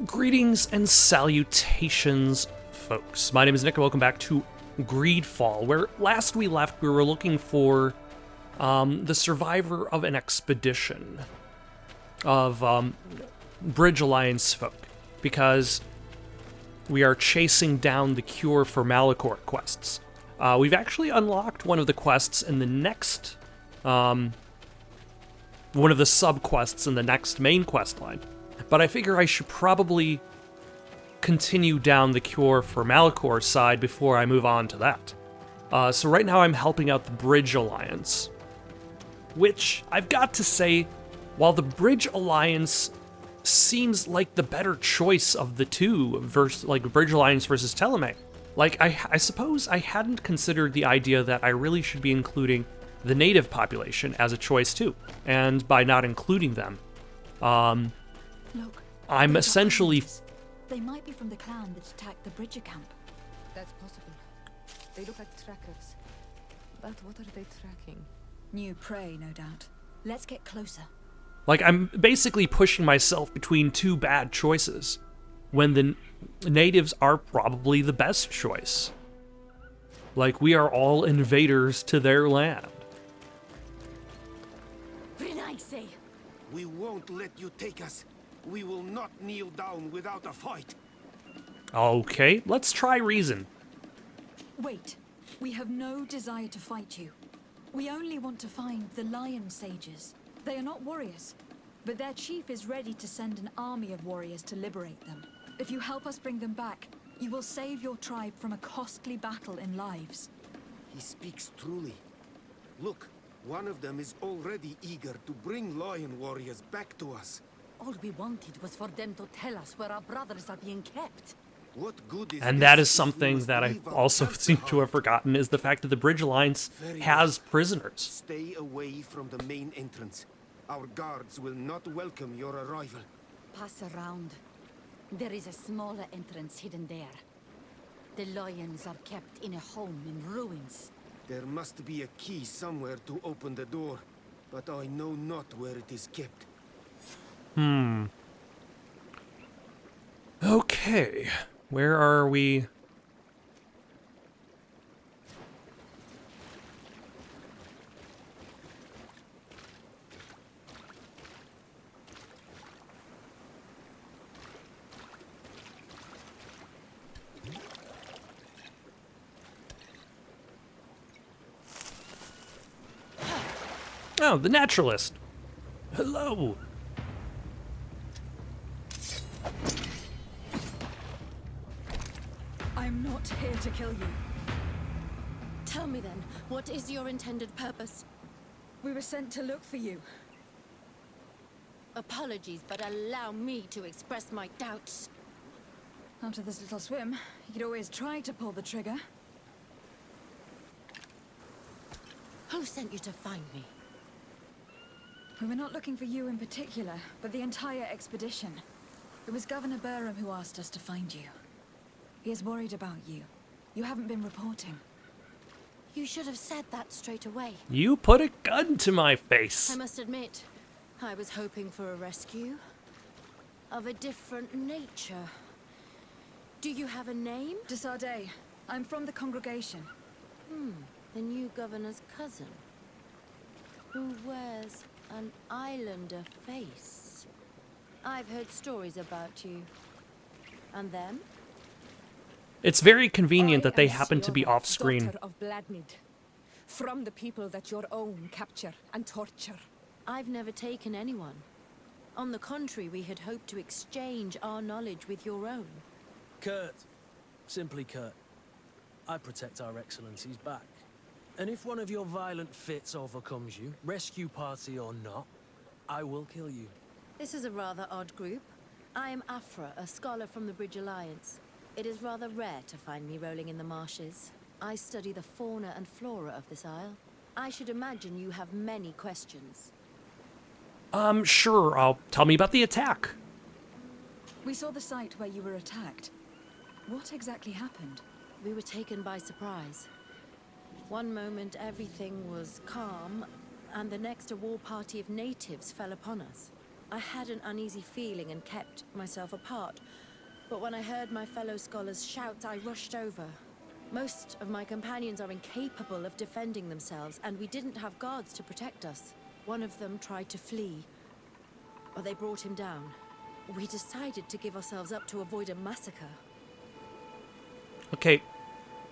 Greetings and salutations, folks. My name is Nick and welcome back to GreedFall, where last we left we were looking for the survivor of an expedition of Bridge Alliance folk, because we are chasing down the cure for Malachor quests. We've actually unlocked one of the quests in the next, one of the sub-quests in the next main quest line. But I figure I should probably continue down the cure for Malachor side before I move on to that. So right now I'm helping out the Bridge Alliance, which I've got to say, while the Bridge Alliance seems like the better choice of the two, versus like Bridge Alliance versus Teleme, like I suppose I hadn't considered the idea that I really should be including the native population as a choice too, and by not including them, Look, I'm essentially... They might be from the clan that attacked the Bridger camp. That's possible. They look like trackers. But what are they tracking? New prey, no doubt. Let's get closer. Like, I'm basically pushing myself between two bad choices, when the natives are probably the best choice. Like, we are all invaders to their land. We won't let you take us. We will not kneel down without a fight. Okay, let's try reason. Wait, we have no desire to fight you. We only want to find the Lion Sages. They are not warriors, but their chief is ready to send an army of warriors to liberate them. If you help us bring them back, you will save your tribe from a costly battle in lives. He speaks truly. Look, one of them is already eager to bring Lion warriors back to us. All we wanted was for them to tell us where our brothers are being kept. What good is And this that is if we something must that I leave our also camp seem to behind? have forgotten, is the fact that the Bridge Alliance has prisoners. Stay away from the main entrance. Our guards will not welcome your arrival. Pass around. There is a smaller entrance hidden there. The lions are kept in a home in ruins. There must be a key somewhere to open the door, but I know not where it is kept. Okay, where are we? Oh, the naturalist. Hello. I'm not here to kill you. Tell me then, what is your intended purpose? We were sent to look for you. Apologies, but allow me to express my doubts. After this little swim, you could always try to pull the trigger. Who sent you to find me? We were not looking for you in particular, but the entire expedition. It was Governor Burham who asked us to find you. He is worried about you. You haven't been reporting. You should have said that straight away. You put a gun to my I face. must admit, I was hoping for a rescue. Of a different nature. Do you have a name? Desardet, I'm from the congregation. The new governor's cousin. Who wears an islander face. I've heard stories about you. And them? It's very convenient that they happen to be off screen. Daughter of Bladnid. From the people that your own capture and torture. I've never taken anyone. On the contrary, we had hoped to exchange our knowledge with your own. Kurt. Simply Kurt. I protect our excellencies back. And if one of your violent fits overcomes you, rescue party or not, I will kill you. This is a rather odd group. I am Afra, a scholar from the Bridge Alliance. It is rather rare to find me rolling in the marshes. I study the fauna and flora of this isle. I should imagine you have many questions. Sure, tell me about the attack. We saw the site where you were attacked. What exactly happened? We were taken by surprise. One moment everything was calm, and the next a war party of natives fell upon us. I had an uneasy feeling and kept myself apart. But when I heard my fellow scholars shout, I rushed over. Most of my companions are incapable of defending themselves, and we didn't have guards to protect us. One of them tried to flee, but they brought him down. We decided to give ourselves up to avoid a massacre. Okay,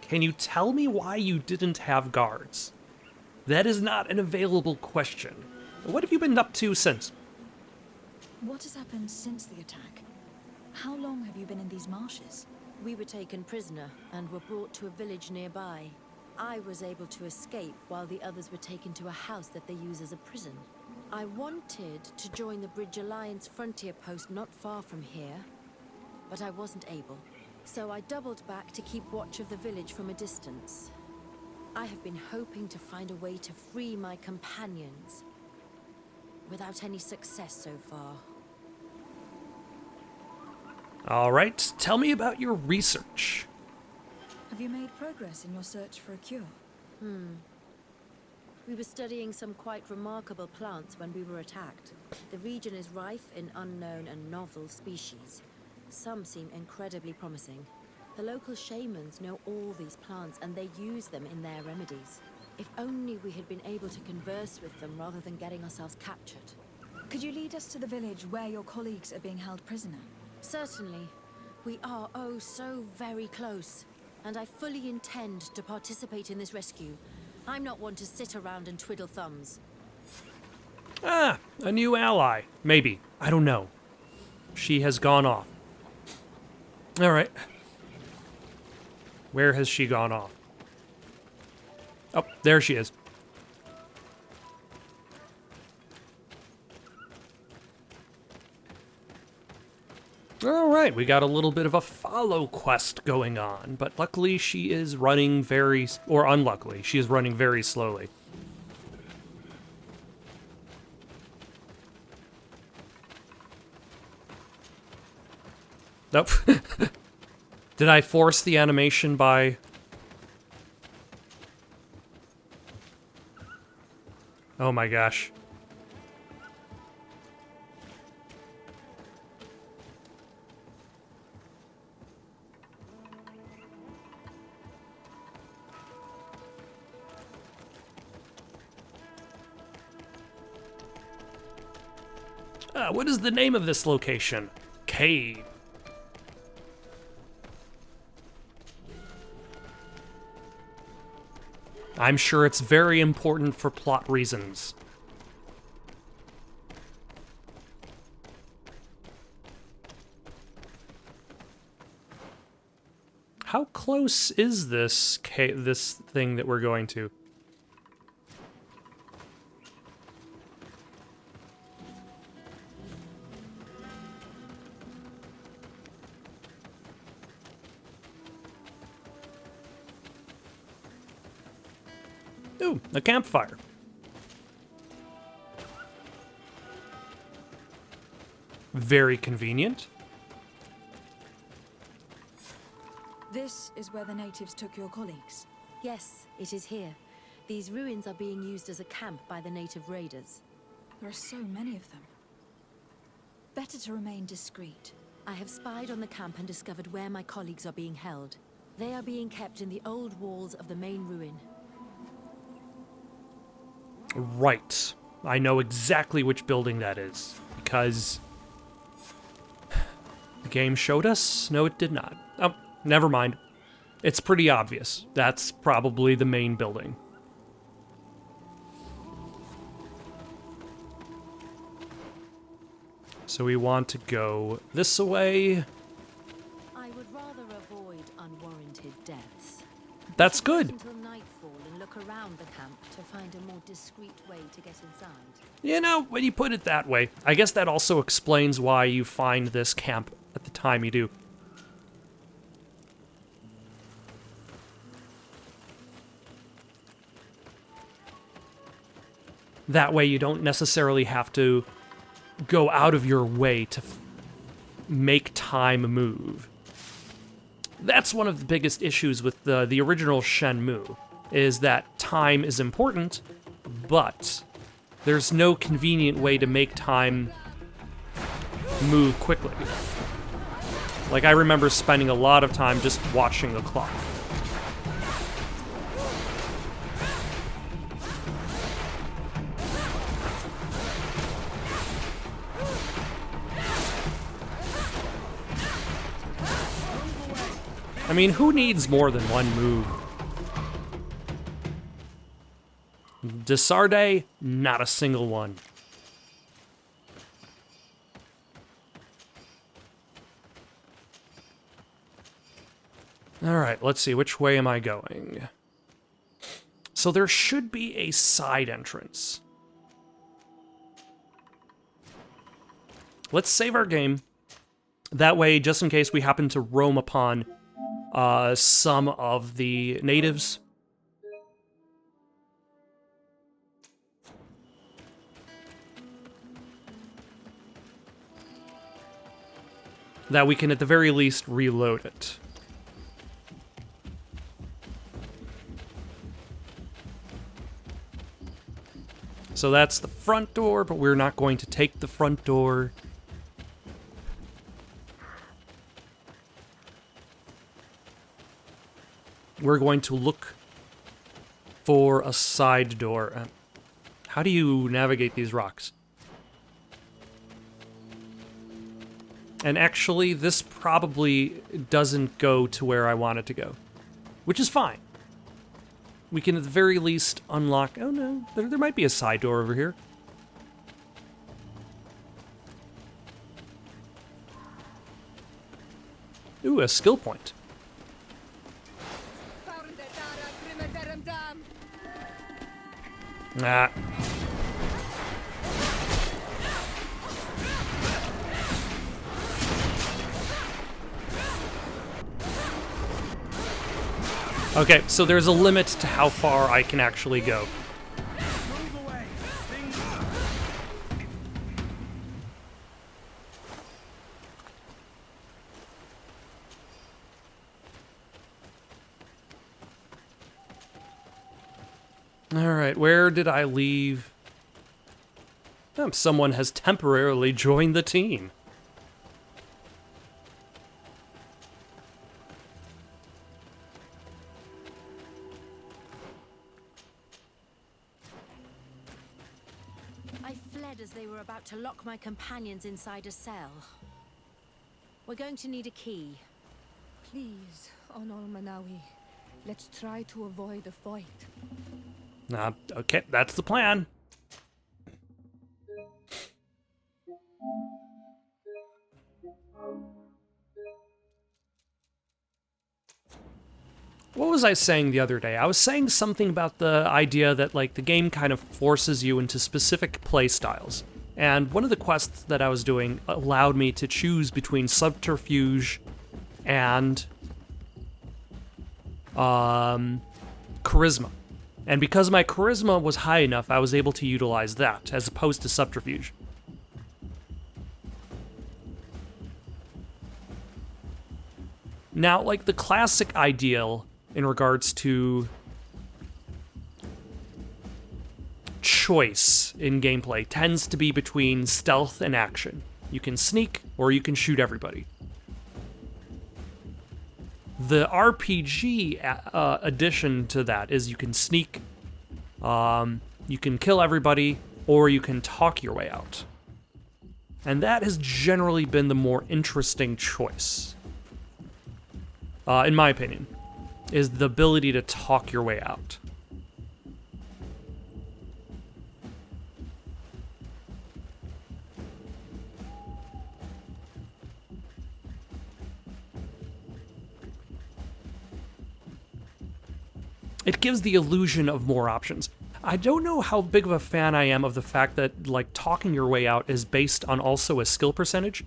can you tell me why you didn't have guards? That is not an available question. What have you been up to since? What has happened since the attack? How long have you been in these marshes? We were taken prisoner and were brought to a village nearby. I was able to escape while the others were taken to a house that they use as a prison. I wanted to join the Bridge Alliance frontier post not far from here, but I wasn't able. So I doubled back to keep watch of the village from a distance. I have been hoping to find a way to free my companions, without any success so far. All right, tell me about your research. Have you made progress in your search for a cure? We were studying some quite remarkable plants when we were attacked. The region is rife in unknown and novel species. Some seem incredibly promising. The local shamans know all these plants and they use them in their remedies. If only we had been able to converse with them rather than getting ourselves captured. Could you lead us to the village where your colleagues are being held prisoner? Certainly. We are oh so very close. And I fully intend to participate in this rescue. I'm not one to sit around and twiddle thumbs. Ah, a new ally. Maybe. I don't know. She has gone off. All right. Where has she gone off? Oh, there she is. All right, we got a little bit of a follow quest going on, but luckily she is running or unluckily, she is running very slowly. Nope. Did I force the animation by... Oh my gosh. What is the name of this location? Cave. I'm sure it's very important for plot reasons. How close is this thing that we're going to? Ooh, a campfire. Very convenient. This is where the natives took your colleagues. Yes, it is here. These ruins are being used as a camp by the native raiders. There are so many of them. Better to remain discreet. I have spied on the camp and discovered where my colleagues are being held. They are being kept in the old walls of the main ruin. Right. I know exactly which building that is, because the game showed us. No, it did not. Oh, never mind. It's pretty obvious. That's probably the main building. So we want to go this way. I would rather avoid unwarranted deaths. That's good. Until nightfall and look around the camp to find a more discreet way to get inside. You know, when you put it that way, I guess that also explains why you find this camp at the time you do. That way you don't necessarily have to go out of your way to make time move. That's one of the biggest issues with the original Shenmue, is that time is important, but there's no convenient way to make time move quickly. Like, I remember spending a lot of time just watching the clock. I mean, who needs more than one move? Desarde, not a single one. Alright, let's see, which way am I going? So there should be a side entrance. Let's save our game. That way, just in case we happen to roam upon some of the natives. That we can at the very least reload it. So that's the front door, but we're not going to take the front door. We're going to look for a side door. How do you navigate these rocks? And actually, this probably doesn't go to where I want it to go, which is fine. We can at the very least unlock... Oh no, there might be a side door over here. Ooh, a skill point. Ah. Okay, so there's a limit to how far I can actually go. Alright, where did I leave? Oh, someone has temporarily joined the team. I fled as they were about to lock my companions inside a cell. We're going to need a key. Please, Honor Manawi, let's try to avoid a fight. Okay, that's the plan. What was I saying the other day? I was saying something about the idea that, like, the game kind of forces you into specific play styles. And one of the quests that I was doing allowed me to choose between subterfuge and charisma. And because my charisma was high enough, I was able to utilize that, as opposed to subterfuge. Now, like, the classic ideal in regards to choice in gameplay tends to be between stealth and action. You can sneak, or you can shoot everybody. The RPG addition to that is you can sneak, you can kill everybody, or you can talk your way out. And that has generally been the more interesting choice, in my opinion, is the ability to talk your way out. It gives the illusion of more options. I don't know how big of a fan I am of the fact that, like, talking your way out is based on also a skill percentage.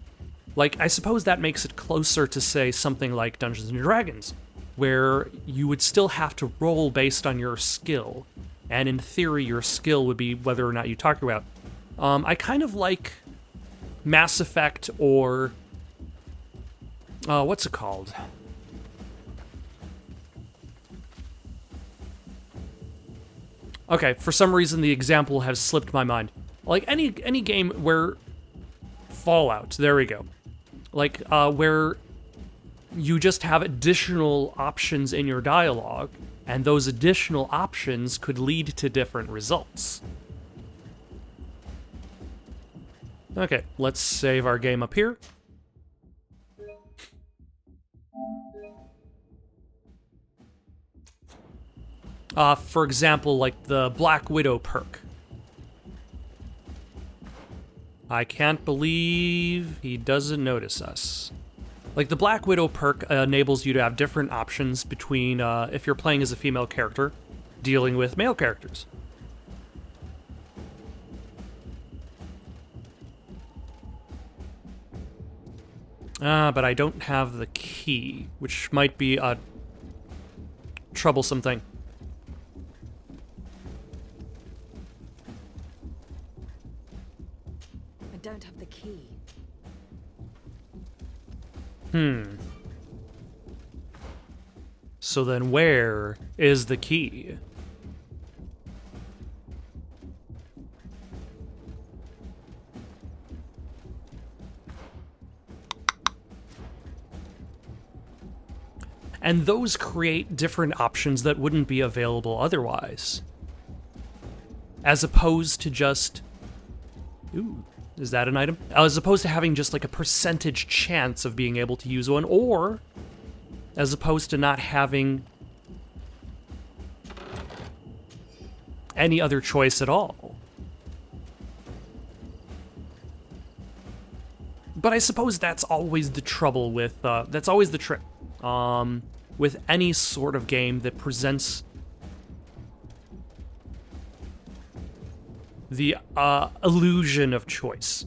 Like, I suppose that makes it closer to, say, something like Dungeons & Dragons, where you would still have to roll based on your skill, and in theory your skill would be whether or not you talk your way out. I kind of like Mass Effect or... what's it called? Okay, for some reason the example has slipped my mind. Like any game where Fallout. There we go. Like, where you just have additional options in your dialogue, and those additional options could lead to different results. Okay, let's save our game up here. For example, like the Black Widow perk. I can't believe he doesn't notice us. Like, the Black Widow perk enables you to have different options between, if you're playing as a female character, dealing with male characters. But I don't have the key, which might be a troublesome thing. I don't have the key. So then where is the key? And those create different options that wouldn't be available otherwise. As opposed to just... Ooh, is that an item? As opposed to having just like a percentage chance of being able to use one, or as opposed to not having any other choice at all. But I suppose that's always the trouble with, that's always the trick. With any sort of game that presents the illusion of choice.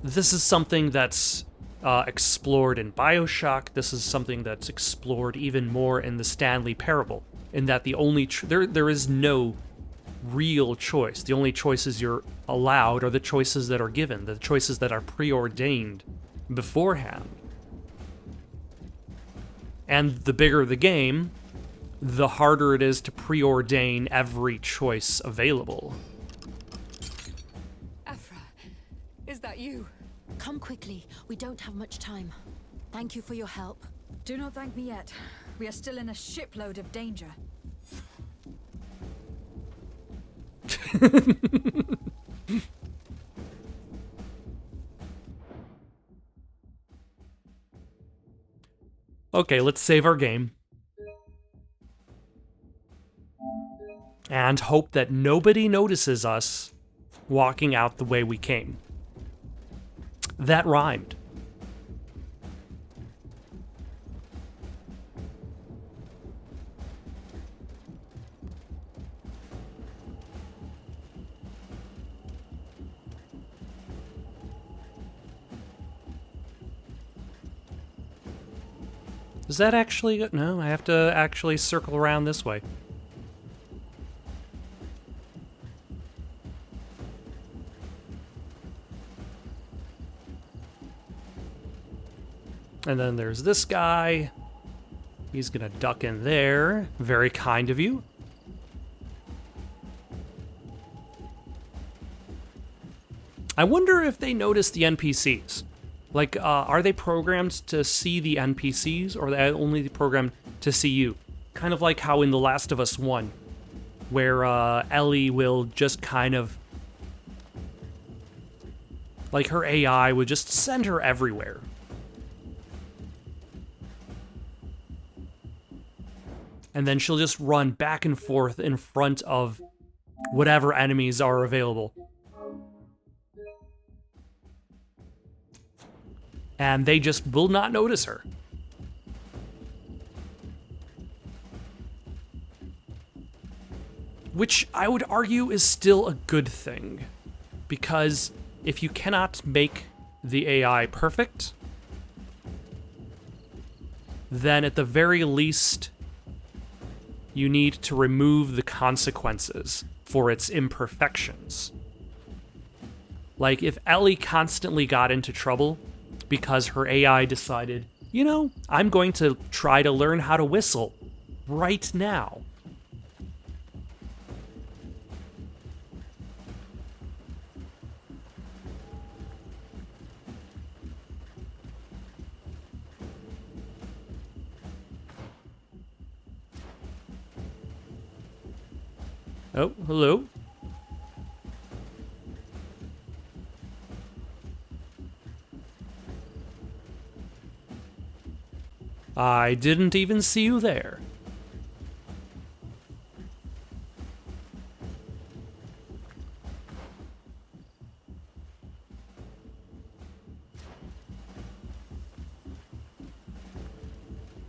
This is something that's explored in BioShock. This is something that's explored even more in the Stanley Parable, in that the only there is no real choice. The only choices you're allowed are the choices that are given, the choices that are preordained beforehand. And the bigger the game, the harder it is to preordain every choice available. Afra, is that you? Come quickly. We don't have much time. Thank you for your help. Do not thank me yet. We are still in a shipload of danger. Okay, let's save our game. And hope that nobody notices us walking out the way we came. That rhymed. Does that actually... No, I have to actually circle around this way. And then there's this guy. He's gonna duck in there. Very kind of you. I wonder if they notice the NPCs. Like, are they programmed to see the NPCs, or are they only programmed to see you? Kind of like how in The Last of Us 1, where Ellie will just kind of... like, her AI would just send her everywhere. And then she'll just run back and forth in front of whatever enemies are available. And they just will not notice her. Which I would argue is still a good thing. Because if you cannot make the AI perfect, then at the very least, you need to remove the consequences for its imperfections. Like, if Ellie constantly got into trouble because her AI decided, you know, I'm going to try to learn how to whistle right now. Oh, hello. I didn't even see you there.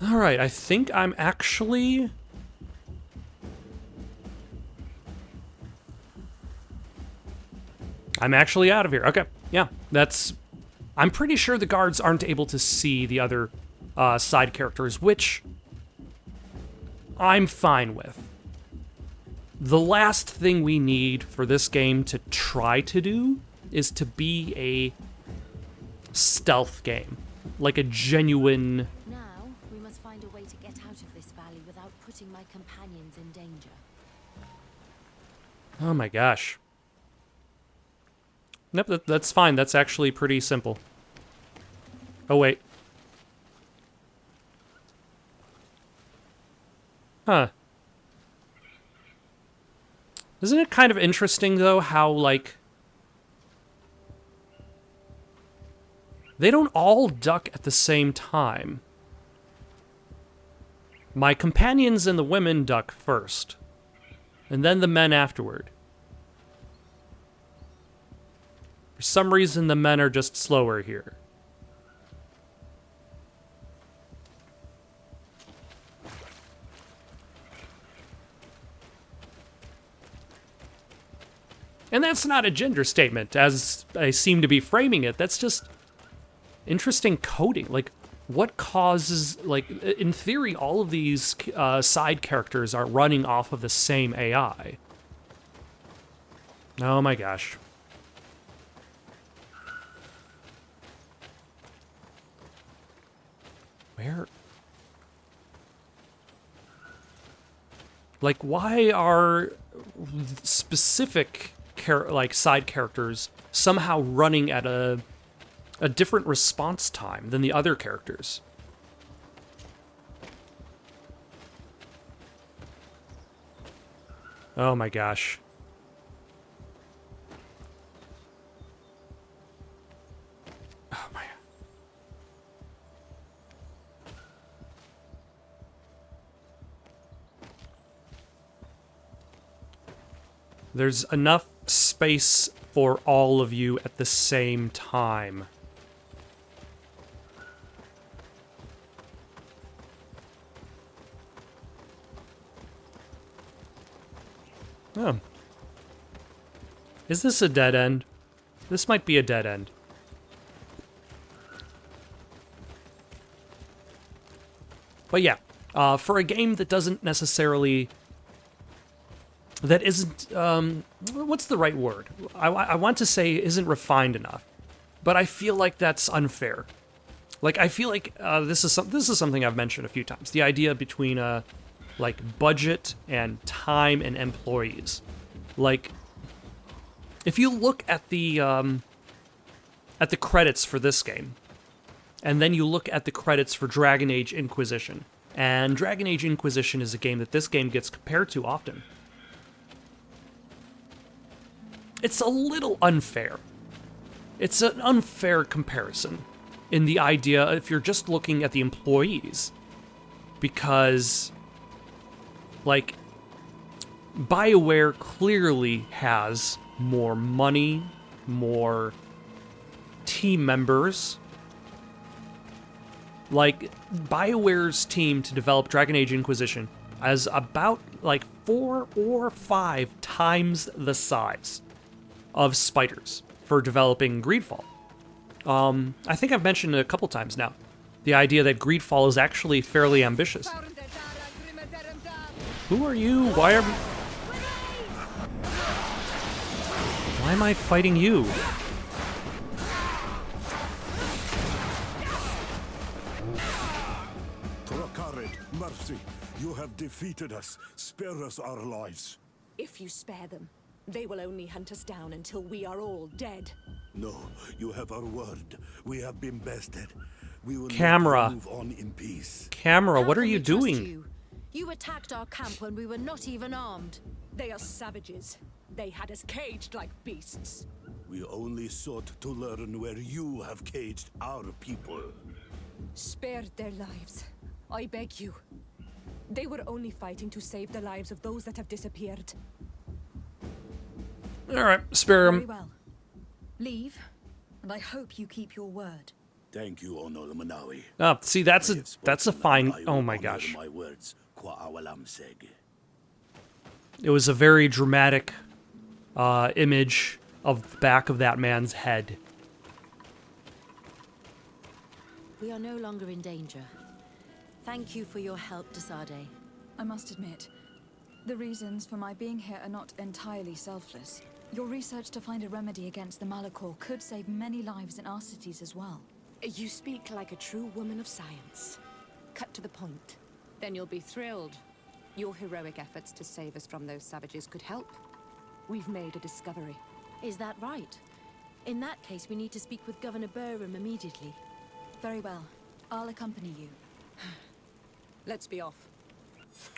All right, I think I'm actually... out of here. Okay, yeah, that's... I'm pretty sure the guards aren't able to see the other side characters, which I'm fine with. The last thing we need for this game to try to do is to be a stealth game, like a genuine... Now, we must find a way to get out of this valley without putting my companions in danger. Oh my gosh. Nope, that's fine. That's actually pretty simple. Oh, wait. Huh. Isn't it kind of interesting, though, how, like... they don't all duck at the same time. My companions and the women duck first. And then the men afterward. For some reason, the men are just slower here. And that's not a gender statement, as I seem to be framing it. That's just interesting coding. Like, what causes... like, in theory, all of these side characters are running off of the same AI. Oh my gosh. Where? Like, why are specific side characters somehow running at a different response time than the other characters? Oh my gosh. Oh my. There's enough space for all of you at the same time. Oh. Is this a dead end? This might be a dead end. But yeah, for a game that doesn't necessarily... that isn't, what's the right word? I want to say isn't refined enough, but I feel like that's unfair. Like, I feel like this is something I've mentioned a few times. The idea between, like, budget and time and employees. Like, if you look at the credits for this game, and then you look at the credits for Dragon Age Inquisition, and Dragon Age Inquisition is a game that this game gets compared to often. It's a little unfair. It's an unfair comparison in the idea if you're just looking at the employees. Because, like, BioWare clearly has more money, more team members. Like, BioWare's team to develop Dragon Age Inquisition has about, like, 4 or 5 times the size of Spiders for developing GreedFall. I think I've mentioned it a couple times now. The idea that GreedFall is actually fairly ambitious. Who are you? Why am I fighting you? Mercy, you have defeated us. Spare us our lives. If you spare them, they will only hunt us down until we are all dead. No, you have our word. We have been bested. We will Camera. move on in peace. Camera, How what are can you we trust doing? You? You attacked our camp when we were not even armed. They are savages. They had us caged like beasts. We only sought to learn where you have caged our people. Spare their lives. I beg you. They were only fighting to save the lives of those that have disappeared. Alright, spare Very him. well. Leave, and I hope you keep your word. Thank you, Honor Manawi. Oh, see, that's I a have that's a spoken, fine. and I Oh will my honor gosh, my words, qua awalam seg. it was a very dramatic image of the back of that man's head. We are no longer in danger. Thank you for your help, Desade. I must admit, the reasons for my being here are not entirely selfless. Your research to find a remedy against the Malachor could save many lives in our cities as well. You speak like a true woman of science. Cut to the point. Then you'll be thrilled. Your heroic efforts to save us from those savages could help. We've made a discovery. Is that right? In that case, we need to speak with Governor Burham immediately. Very well. I'll accompany you. Let's be off.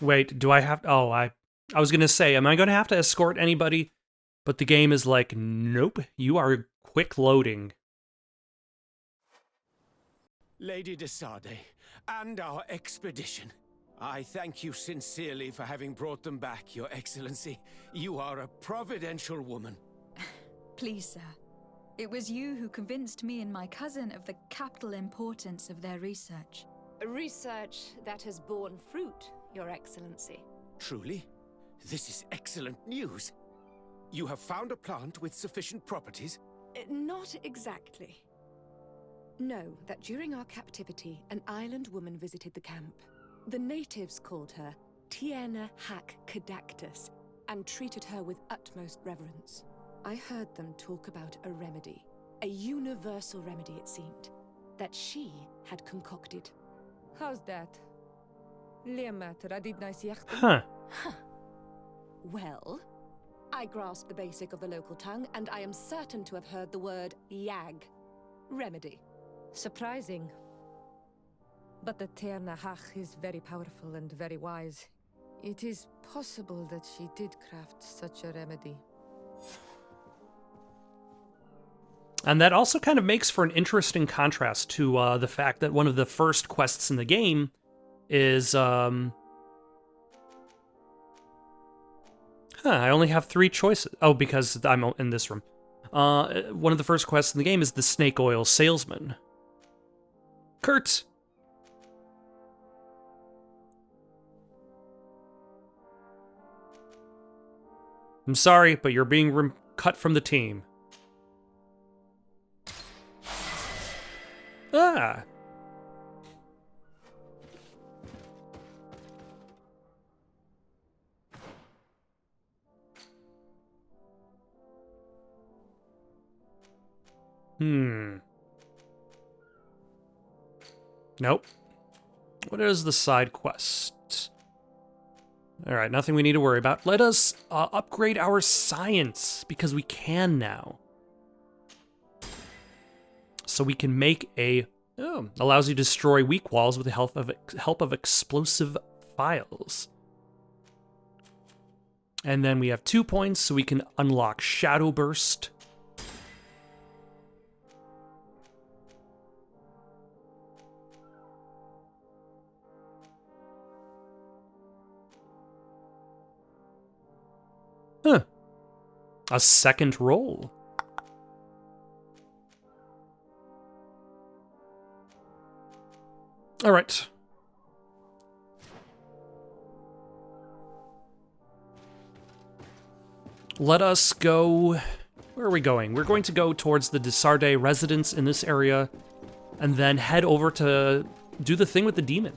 Wait, do I have? Oh, I was gonna say, am I gonna have to escort anybody? But the game is like, nope. You are quick loading. Lady Desade, and our expedition. I thank you sincerely for having brought them back, Your Excellency. You are a providential woman. Please, sir. It was you who convinced me and my cousin of the capital importance of their research. Research that has borne fruit, Your Excellency. Truly? This is excellent news. You have found a plant with sufficient properties? Not exactly. Know that during our captivity, an island woman visited the camp. The natives called her Tiena Hack Cadactus and treated her with utmost reverence. I heard them talk about a remedy, a universal remedy it seemed, that she had concocted. How's that? Huh. Well, I grasp the basic of the local tongue, and I am certain to have heard the word yag, remedy. Surprising. But the Ternahach is very powerful and very wise. It is possible that she did craft such a remedy. And that also kind of makes for an interesting contrast to the fact that one of the first quests in the game is, I only have 3 choices. Oh, because I'm in this room. One of the first quests in the game is the snake oil salesman. Kurt! I'm sorry, but you're being cut from the team. Ah! Nope. What is the side quest? Alright, nothing we need to worry about. Let us upgrade our science, because we can now. So we can make a... Oh, allows you to destroy weak walls with the help of explosive files. And then we have 2 points, so we can unlock Shadow Burst. Huh. A second roll. All right. Let us go... Where are we going? We're going to go towards the Desarde residence in this area, and then head over to do the thing with the demon.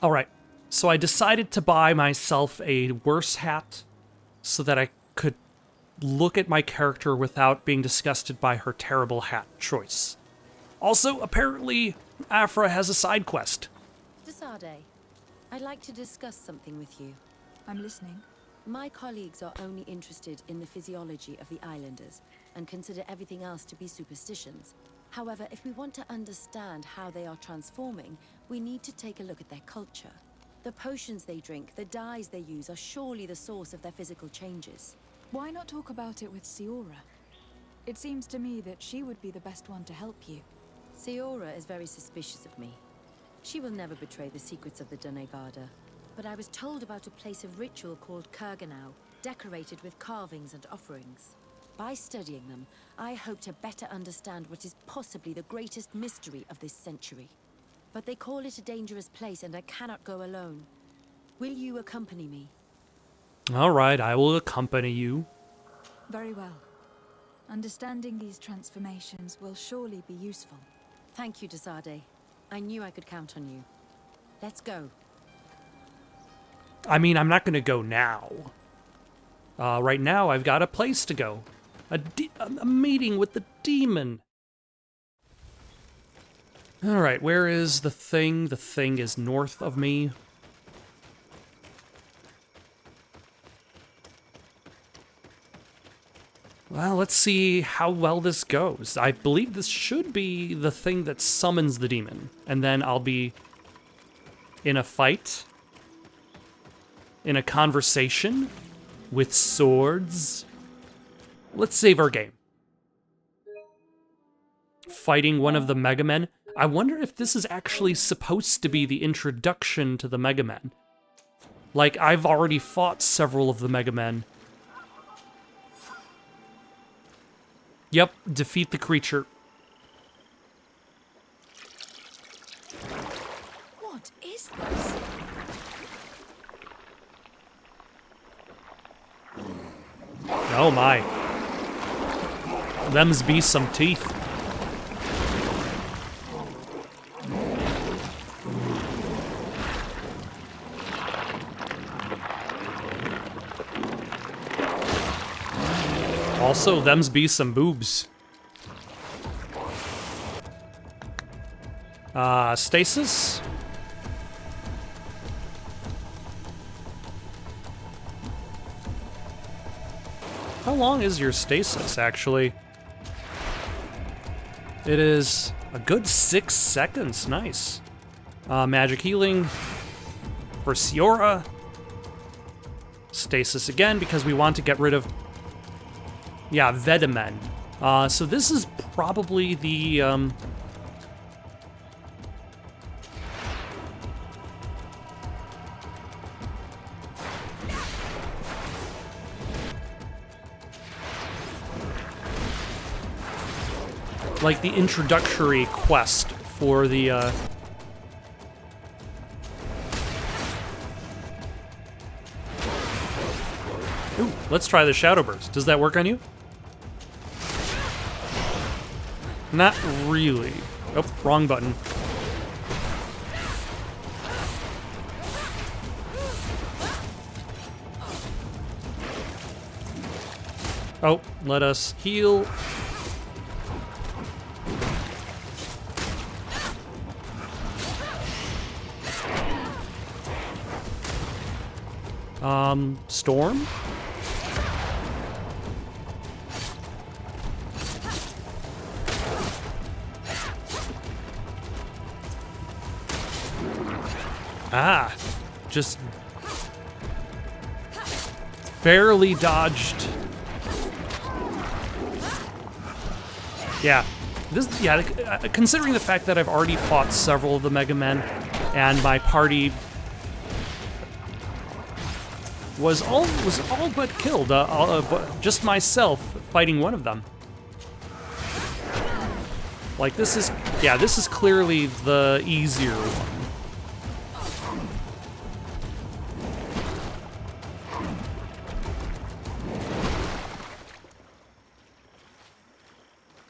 Alright, so I decided to buy myself a worse hat so that I could look at my character without being disgusted by her terrible hat choice. Also, apparently, Afra has a side quest. Desade, I'd like to discuss something with you. I'm listening. My colleagues are only interested in the physiology of the islanders and consider everything else to be superstitions. However, if we want to understand how they are transforming, we need to take a look at their culture. The potions they drink, the dyes they use are surely the source of their physical changes. Why not talk about it with Siora? It seems to me that she would be the best one to help you. Siora is very suspicious of me. She will never betray the secrets of the Doneigada. But I was told about a place of ritual called Kurganau, decorated with carvings and offerings. By studying them, I hope to better understand what is possibly the greatest mystery of this century. But they call it a dangerous place and I cannot go alone. Will you accompany me? All right, I will accompany you. Very well. Understanding these transformations will surely be useful. Thank you, Desade. I knew I could count on you. Let's go. I mean, I'm not going to go now. Right now, I've got a place to go. A meeting with the demon. All right, where is the thing? The thing is north of me. Well, let's see how well this goes. I believe this should be the thing that summons the demon. And then I'll be in a fight. In a conversation. With swords. Let's save our game. Fighting one of the Mega Men. I wonder if this is actually supposed to be the introduction to the Mega Men. Like, I've already fought several of the Mega Men. Yep, defeat the creature. What is this? Oh my. Them's be some teeth. Also, them's be some boobs. Stasis? How long is your stasis, actually? It is a good 6 seconds. Nice. Magic healing for Siora. Stasis again, because we want to get rid of... Yeah, Vedamen. So this is probably the... like the introductory quest for the, Ooh, let's try the Shadow Burst. Does that work on you? Not really. Oh, wrong button. Oh, let us heal. Storm? Ah, just barely dodged. Yeah, considering the fact that I've already fought several of the Mega Men and my party was all but killed, just myself fighting one of them. Like, this is clearly the easier one.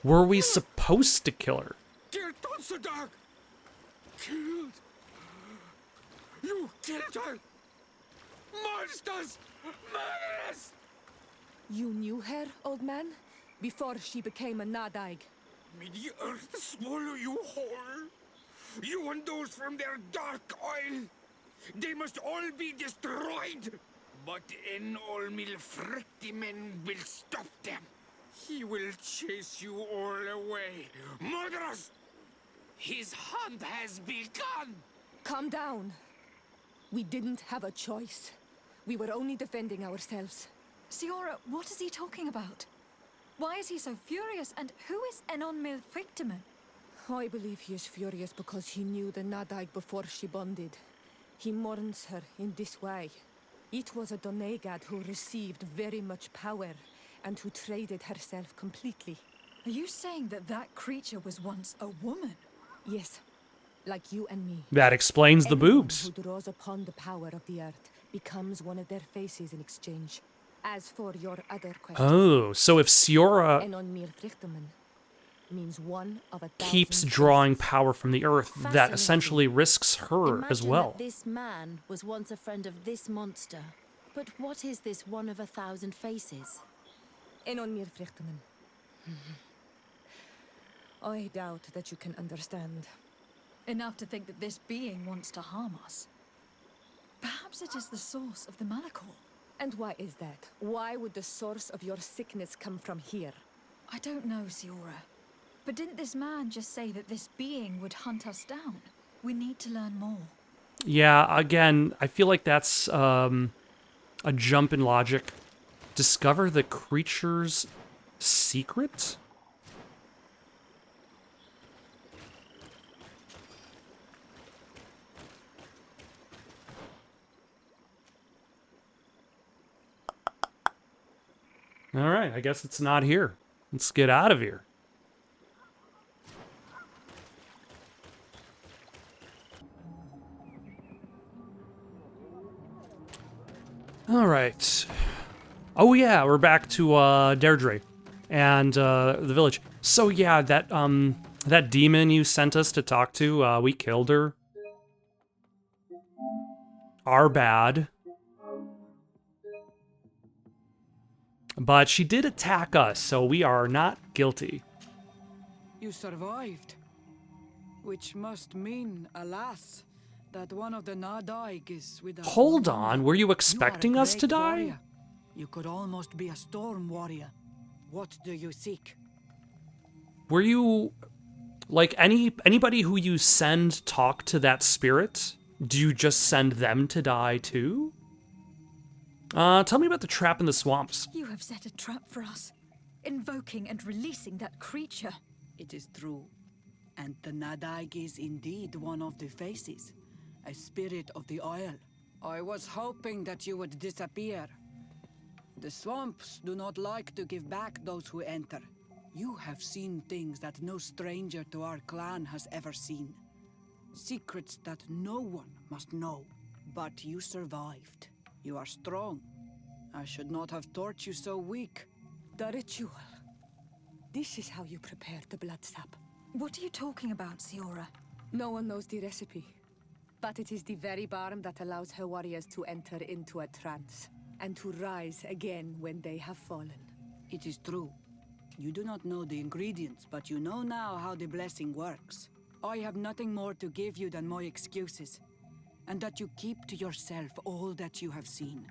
Were we supposed to kill her? Killed Tonsudag! Killed! You killed her! Monsters! Murderers! You knew her, old man? Before she became a Nadaig. May the earth swallow you whole! You and those from their dark oil! They must all be destroyed! But Enolmil Frictimen will stop them. He will chase you all away. Murderers! His hunt has begun! Calm down. We didn't have a choice. We were only defending ourselves. Siora, what is he talking about? Why is he so furious, and who is Enonmil Frictimen? I believe he is furious because he knew the Nadaig before she bonded. He mourns her in this way. It was a Donegad who received very much power and who traded herself completely. Are you saying that that creature was once a woman? Yes, like you and me. That explains the Anyone boobs. who draws upon the power of the earth becomes one of their faces in exchange. As for your other question, Oh, so if Siora Enonmil Frictimen means one of a keeps thousand drawing faces. power from the earth, that Fascinating. essentially risks her as Imagine well. that this man was once a friend of this monster. But what is this one of a thousand faces? Enonmil Frictimen. I doubt that you can understand. Enough to think that this being wants to harm us. Perhaps it is the source of the Malachor. And why is that? Why would the source of your sickness come from here? I don't know, Siora. But didn't this man just say that this being would hunt us down? We need to learn more. Yeah, again, I feel like that's a jump in logic. Discover the creature's secret? All right, I guess it's not here. Let's get out of here. All right. Oh yeah, we're back to Deirdre and the village. So yeah, that demon you sent us to talk to, we killed her. Our bad. But she did attack us, so we are not guilty. You survived. Which must mean, alas, that one of the Nadaig is with us. Hold on, were you You are a expecting us to great die? warrior. You could almost be a storm warrior. What do you seek? Were you like anybody who you send talk to that spirit? Do you just send them to die too? Tell me about the trap in the swamps. You have set a trap for us, invoking and releasing that creature. It is true. And the Nadaig is indeed one of the faces, a spirit of the Isle. I was hoping that you would disappear. The swamps do not like to give back those who enter. You have seen things that no stranger to our clan has ever seen. Secrets that no one must know. But you survived. You are strong. I should not have thought you so weak. The ritual. This is how you prepare the blood sap. What are you talking about, Siora? No one knows the recipe. But it is the very balm that allows her warriors to enter into a trance. And to rise again when they have fallen. It is true. You do not know the ingredients, but you know now how the blessing works. I have nothing more to give you than my excuses. And that you keep to yourself all that you have seen.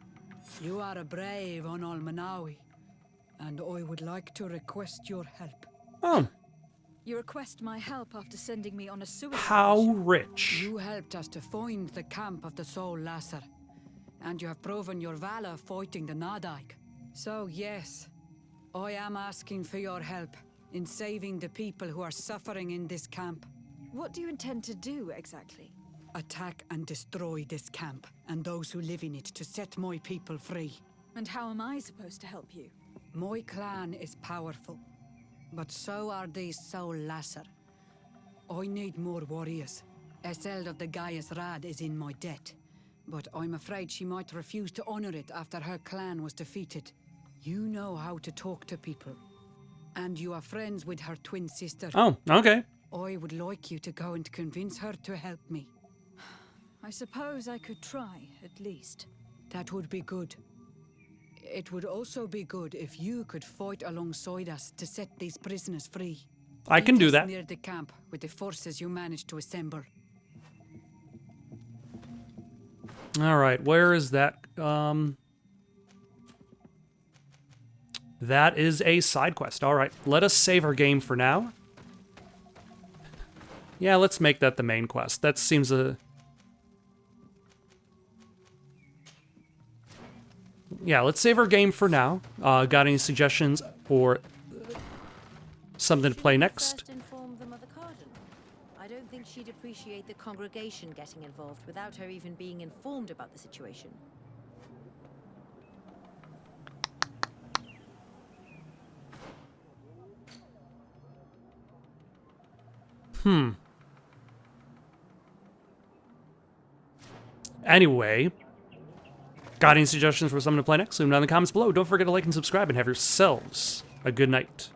You are a brave Onol Manawi, and I would like to request your help. Oh, You request my help after sending me on a suicide how mission. rich. You helped us to find the camp of the Soul Lasser, and you have proven your valor fighting the Nadaig. So yes, I am asking for your help in saving the people who are suffering in this camp. What do you intend to do, exactly? Attack and destroy this camp, and those who live in it to set my people free. And how am I supposed to help you? My clan is powerful, but so are these Soul Lasser. I need more warriors. Eseld of the Gaius Rad is in my debt, but I'm afraid she might refuse to honor it after her clan was defeated. You know how to talk to people, and you are friends with her twin sister. Oh, okay. I would like you to go and convince her to help me. I suppose I could try, at least. That would be good. It would also be good if you could fight alongside us to set these prisoners free. I can Meet do us that. near the camp with the forces you managed to assemble. All right, where is that? That is a side quest. All right, let us save our game for now. Yeah, let's make that the main quest. That seems a... Yeah, let's save our game for now. Got any suggestions for something to play next? First inform the Mother Cardinal. I don't think she'd appreciate the congregation getting involved without her even being informed about the situation. Anyway, got any suggestions for something to play next? Leave them down in the comments below. Don't forget to like and subscribe, and have yourselves a good night.